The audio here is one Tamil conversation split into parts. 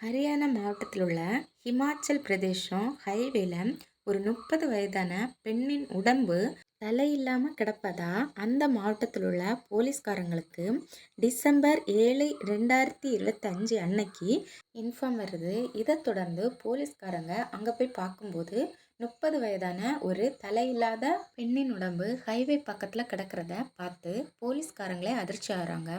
ஹரியானா மாவட்டத்தில் உள்ள ஹிமாச்சல் பிரதேசம் ஹைவேல ஒரு 30 வயதான பெண்ணின் உடம்பு தலையில்லாமல் கிடப்பதா அந்த மாவட்டத்தில் உள்ள போலீஸ்காரங்களுக்கு டிசம்பர் 7 2025 அன்னைக்கு இன்ஃபார்ம் வருது. இதை தொடர்ந்து போலீஸ்காரங்க அங்கே போய் பார்க்கும்போது 30 வயதான ஒரு தலையில்லாத பெண்ணின் உடம்பு ஹைவே பக்கத்தில் கிடக்கிறத பார்த்து போலீஸ்காரங்களே அதிர்ச்சி ஆகிறாங்க.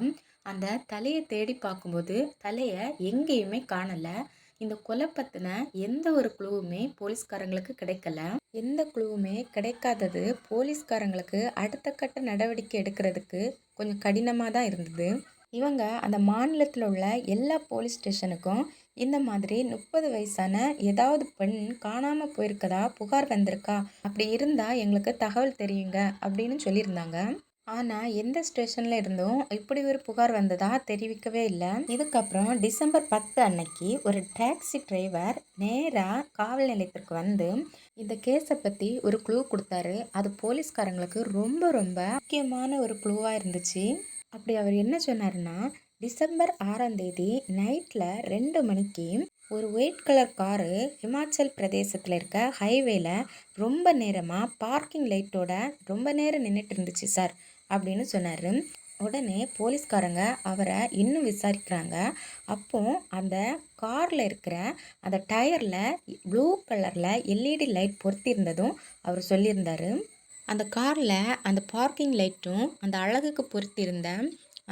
அந்த தலையை தேடி பார்க்கும்போது தலையை எங்கேயுமே காணலை. இந்த கொலை பற்றின எந்த ஒரு குழுவுமே போலீஸ்காரங்களுக்கு கிடைக்கல. எந்த குழுவுமே கிடைக்காதது போலீஸ்காரங்களுக்கு அடுத்த கட்ட நடவடிக்கை எடுக்கிறதுக்கு கொஞ்சம் கடினமாக தான் இருந்தது. இவங்க அந்த மாநிலத்தில் உள்ள எல்லா போலீஸ் ஸ்டேஷனுக்கும் இந்த மாதிரி 30 வயசான ஏதாவது பெண் காணாமல் போயிருக்கதா புகார் வந்திருக்கா, அப்படி இருந்தால் எங்களுக்கு தகவல் தெரியுங்க அப்படின்னு சொல்லியிருந்தாங்க. ஆனால் எந்த ஸ்டேஷனில் இருந்தும் இப்படி ஒரு புகார் வந்ததா தெரிவிக்கவே இல்லை. இதுக்கப்புறம் டிசம்பர் 10 அன்னைக்கு ஒரு டாக்ஸி டிரைவர் நேராக காவல் நிலையத்திற்கு வந்து இந்த கேஸை பற்றி ஒரு க்ளூ கொடுத்தாரு. அது போலீஸ்காரங்களுக்கு ரொம்ப ரொம்ப முக்கியமான ஒரு க்ளூவாக இருந்துச்சு. அப்படி அவர் என்ன சொன்னாருன்னா, டிசம்பர் 6ஆம் தேதி நைட்டில் 2 மணிக்கு ஒரு ஒயிட் கலர் காரு ஹிமாச்சல் பிரதேசத்தில் இருக்க ஹைவேல ரொம்ப நேரமாக பார்க்கிங் லைட்டோட ரொம்ப நேரம் நின்றுட்டு இருந்துச்சு சார் அப்படின்னு சொன்னார். உடனே போலீஸ்காரங்க அவரை இன்னும் விசாரிக்கிறாங்க. அப்போ அந்த காரில் இருக்கிற அந்த டயரில் ப்ளூ கலரில் எல்இடி லைட் பொருத்தியிருந்ததும் அவர் சொல்லியிருந்தார். அந்த காரில் அந்த பார்க்கிங் லைட்டும் அந்த அழகுக்கு பொருத்தியிருந்த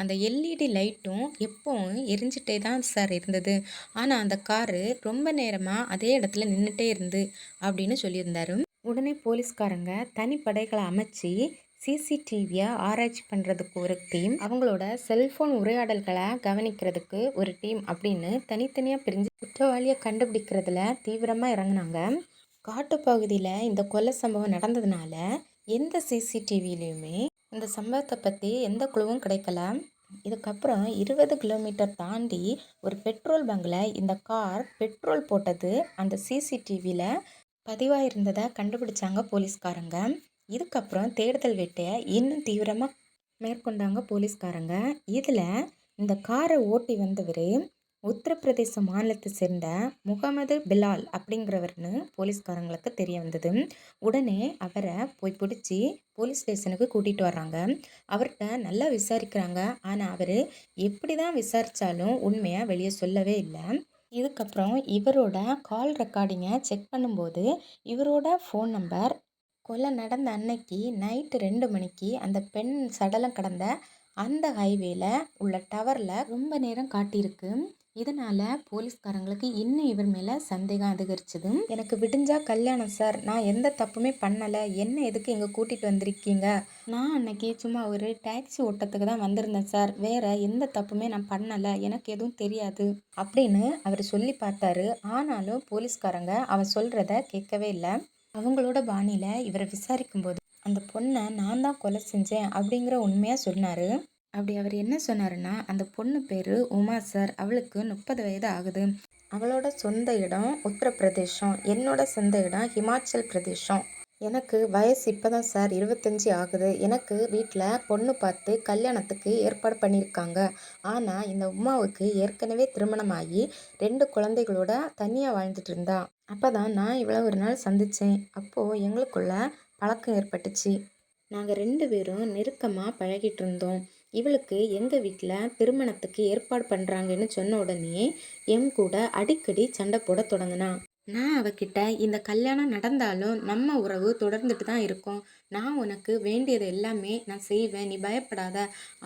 அந்த எல்இடி லைட்டும் எப்போவும் எரிஞ்சிட்டே தான் சார் இருந்தது. ஆனால் அந்த காரு ரொம்ப நேரமாக அதே இடத்துல நின்றுட்டே இருந்து அப்படின்னு சொல்லியிருந்தாரு. உடனே போலீஸ்காரங்க தனிப்படைகளை அமைச்சு சிசிடிவியை ஆராய்ச்சி பண்ணுறதுக்கு ஒரு டீம், அவங்களோட செல்ஃபோன் உரையாடல்களை கவனிக்கிறதுக்கு ஒரு டீம் அப்படின்னு தனித்தனியாக பிரிஞ்சு குற்றவாளியை கண்டுபிடிக்கிறதுல தீவிரமாக இறங்கினாங்க. காட்டுப்பகுதியில் இந்த கொலை சம்பவம் நடந்ததுனால எந்த சிசிடிவிலையுமே இந்த சம்பவத்தை பற்றி எந்த குழுவும் கிடைக்கல. இதுக்கப்புறம் 20 கிலோமீட்டர் தாண்டி ஒரு பெட்ரோல் பங்கில் இந்த கார் பெட்ரோல் போட்டது அந்த சிசிடிவியில் பதிவாயிருந்ததை கண்டுபிடிச்சாங்க போலீஸ்காரங்க. இதுக்கப்புறம் தேடுதல் வேட்டையை இன்னும் தீவிரமாக மேற்கொண்டாங்க போலீஸ்காரங்க. இதில் இந்த காரை ஓட்டி வந்தவர் உத்தரப்பிரதேச மாநிலத்தை சேர்ந்த முகமது பிலால் அப்படிங்கிறவர்னு போலீஸ்காரங்களுக்கு தெரிய வந்தது. உடனே அவரை போய் பிடிச்சி போலீஸ் ஸ்டேஷனுக்கு கூட்டிகிட்டு வர்றாங்க. அவர்கிட்ட நல்லா விசாரிக்கிறாங்க. ஆனால் அவர் எப்படி தான் விசாரித்தாலும் உண்மையாக வெளியே சொல்லவே இல்லை. இதுக்கப்புறம் இவரோட கால் ரெக்கார்டிங்கை செக் பண்ணும்போது இவரோட ஃபோன் நம்பர் கொலை நடந்த அன்னைக்கு நைட்டு 2 மணிக்கு அந்த பெண் சடலம் கடந்த அந்த ஹைவேல உள்ள டவரில் ரொம்ப நேரம் காட்டியிருக்கு. இதனால் போலீஸ்காரங்களுக்கு இன்னும் இவர் மேலே சந்தேகம் அதிகரிச்சது. எனக்கு விடிஞ்சா கல்யாணம் சார், நான் எந்த தப்புமே பண்ணலை, என்ன எதுக்கு இங்கே கூட்டிகிட்டு வந்திருக்கீங்க, நான் அன்னைக்கு சும்மா ஒரு டாக்ஸி ஓட்டத்துக்கு தான் வந்திருந்தேன் சார், வேற எந்த தப்புமே நான் பண்ணலை, எனக்கு எதுவும் தெரியாது அப்படின்னு அவர் சொல்லி பார்த்தாரு. ஆனாலும் போலீஸ்காரங்க அவர் சொல்கிறத கேட்கவே இல்லை. அவங்களோட பாணியில் இவரை விசாரிக்கும்போது அந்த பொண்ணை நான் தான் கொலை செஞ்சேன் அப்படிங்கிற உண்மையாக சொன்னார். அப்படி அவர் என்ன சொன்னாருன்னா, அந்த பொண்ணு பேர் உமா சார், அவளுக்கு 30 வயது ஆகுது, அவளோட சொந்த இடம் உத்தரப்பிரதேசம், என்னோட சொந்த இடம் ஹிமாச்சல் பிரதேசம், எனக்கு வயசு இப்போ தான் சார் 25 ஆகுது, எனக்கு வீட்டில் பொண்ணு பார்த்து கல்யாணத்துக்கு ஏற்பாடு பண்ணியிருக்காங்க. ஆனால் இந்த உமாவுக்கு ஏற்கனவே திருமணமாகி 2 குழந்தைகளோட தனியாக வாழ்ந்துட்டு இருந்தா. அப்போ தான் நான் இவ்வளோ ஒரு நாள் சந்தித்தேன். அப்போது எங்களுக்குள்ள பழக்கம் ஏற்பட்டுச்சு. நாங்கள் 2 பேரும் நெருக்கமாக பழகிட்டு இருந்தோம். இவளுக்கு எங்கள் வீட்டில் திருமணத்துக்கு ஏற்பாடு பண்ணுறாங்கன்னு சொன்ன உடனே என் கூட அடிக்கடி சண்டை போட தொடங்கினா. நான் அவகிட்ட இந்த கல்யாணம் நடந்தாலும் நம்ம உறவு தொடர்ந்துட்டு தான் இருக்கும், நான் உனக்கு வேண்டியது எல்லாமே நான் செய்வேன், நீ பயப்படாத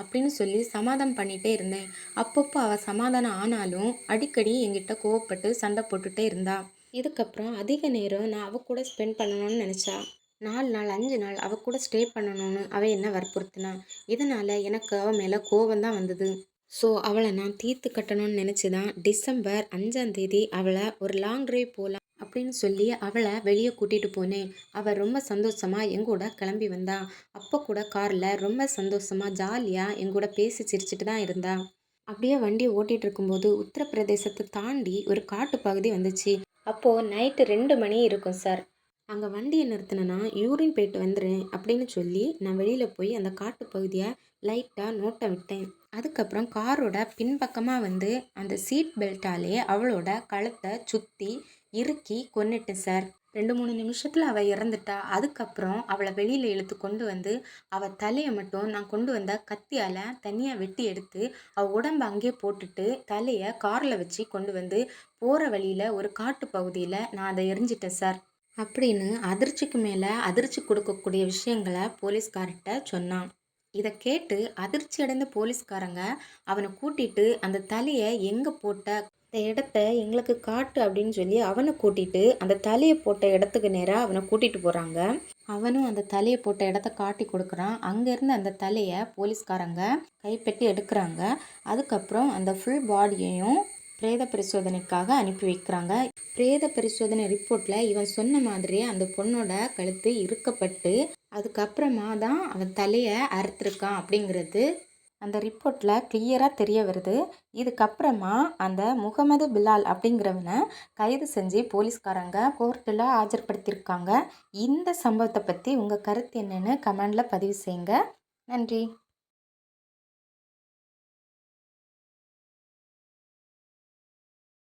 அப்படின்னு சொல்லி சமாதானம் பண்ணிகிட்டே இருந்தேன். அப்பப்போ அவள் சமாதானம் ஆனாலும் அடிக்கடி என்கிட்ட கோவப்பட்டு சண்டை போட்டுகிட்டே இருந்தா. இதுக்கப்புறம் அதிக நேரம் நான் அவள் கூட ஸ்பெண்ட் பண்ணணும்னு நினச்சா. 4 நாள் 5 நாள் அவள் கூட ஸ்டே பண்ணணும்னு அவள் என்ன வற்புறுத்தினா. இதனால் எனக்கு அவள் மேலே கோபம் தான் வந்தது. ஸோ அவளை நான் தீர்த்து கட்டணும்னு நினச்சி தான் டிசம்பர் 5ஆம் தேதி அவளை ஒரு லாங் ட்ரைவ் போகலாம் அப்படின்னு சொல்லி அவளை வெளியே கூட்டிகிட்டு போனேன். அவள் ரொம்ப சந்தோஷமாக எங்கூட கிளம்பி வந்தா. அப்போ கூட காரில் ரொம்ப சந்தோஷமாக ஜாலியாக எங்கூட பேசி சிரிச்சிட்டு தான் இருந்தா. அப்படியே வண்டியை ஓட்டிகிட்டு இருக்கும்போது உத்தரப்பிரதேசத்தை தாண்டி ஒரு காட்டு பகுதி வந்துச்சு. அப்போது நைட்டு 2 மணி இருக்கும் சார். அங்கே வண்டியை நிறுத்தினேன்னா யூரின் போயிட்டு வந்துடுறேன் அப்படின்னு சொல்லி நான் வெளியில் போய் அந்த காட்டு பகுதியை லைட்டாக நோட்டம் விட்டேன். அதுக்கப்புறம் காரோட பின்பக்கமாக வந்து அந்த சீட் பெல்ட்டாலே அவளோட கழுத்தை சுற்றி இறுக்கி கொன்னுட்டேன் சார். 2-3 நிமிஷத்தில் அவள் இறந்துட்டா. அதுக்கப்புறம் அவளை வெளியில் இழுத்து கொண்டு வந்து அவள் தலையை மட்டும் நான் கொண்டு வந்த கத்தியால் தனியாக வெட்டி எடுத்து அவள் உடம்பை அங்கேயே போட்டுட்டு தலையை காரில் வச்சு கொண்டு வந்து போகிற வழியில் ஒரு காட்டு பகுதியில் நான் அதை எரிஞ்சிட்டேன் சார் அப்படின்னு அதிர்ச்சிக்கு மேலே அதிர்ச்சி கொடுக்கக்கூடிய விஷயங்களை போலீஸ்கார்கிட்ட சொன்னான். இதை கேட்டு அதிர்ச்சி அடைந்த போலீஸ்காரங்க அவனை கூட்டிட்டு அந்த தலையை எங்கே போட்ட இந்த இடத்த எங்களுக்கு காட்டு அப்படின்னு சொல்லி அவனை கூட்டிட்டு அந்த தலையை போட்ட இடத்துக்கு நேராக அவனை கூட்டிட்டு போகிறாங்க. அவனும் அந்த தலையை போட்ட இடத்த காட்டி கொடுக்குறான். அங்கேருந்து அந்த தலையை போலீஸ்காரங்க கைப்பற்றி எடுக்கிறாங்க. அதுக்கப்புறம் அந்த ஃபுல் பாடியையும் பிரேத பரிசோதனைக்காக அனுப்பி வைக்கிறாங்க. பிரேத பரிசோதனை ரிப்போர்ட்டில் இவன் சொன்ன மாதிரியே அந்த பொண்ணோட கழுத்து இறுக்கப்பட்டு அதுக்கப்புறமா தான் அவன் தலையை அறுத்துருக்கான் அப்படிங்கிறது அந்த ரிப்போர்ட்டில் கிளியராக தெரிய வருது. இதுக்கப்புறமா அந்த முகமது பிலால் அப்படிங்கிறவனை கைது செஞ்சு போலீஸ்காரங்க கோர்ட்டில் ஆஜர்படுத்தியிருக்காங்க. இந்த சம்பவத்தை பற்றி உங்கள் கருத்து என்னென்னு கமெண்டில் பதிவு செய்யுங்க. நன்றி.